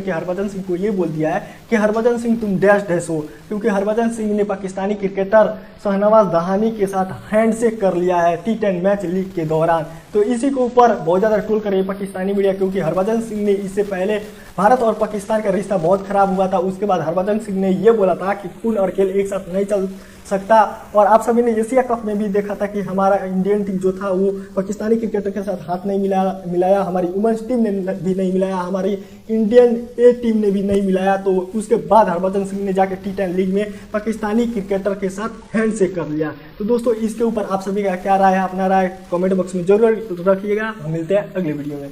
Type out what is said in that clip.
कि हरभजन सिंह को ये बोल दिया है कि हरभजन सिंह तुम डैश डैश हो, क्योंकि हरभजन सिंह ने पाकिस्तानी क्रिकेटर शहनवाज दहानी के साथ हैंडशेक कर लिया है T10 मैच लीग के दौरान। तो इसी के ऊपर बहुत ज़्यादा ट्रोल कर रही है पाकिस्तानी मीडिया, क्योंकि हरभजन सिंह ने इससे पहले भारत और पाकिस्तान का रिश्ता बहुत खराब हुआ था। उसके बाद हरभजन सिंह ने ये बोला था कि खून और खेल एक साथ नहीं चल सकता। और आप सभी ने एशिया कप में भी देखा था कि हमारा इंडियन टीम जो था वो पाकिस्तानी क्रिकेटर के साथ हाथ नहीं मिलाया, हमारी वुमेन्स टीम ने भी नहीं मिलाया, हमारी इंडियन ए टीम ने भी नहीं मिलाया। तो उसके बाद हरभजन सिंह ने जाकर T10 लीग में पाकिस्तानी क्रिकेटर के साथ हैंडशेक कर लिया। तो दोस्तों इसके ऊपर आप सभी का क्या राय है, अपना राय कमेंट बॉक्स में जरूर रखिएगा। हम मिलते हैं अगले वीडियो में।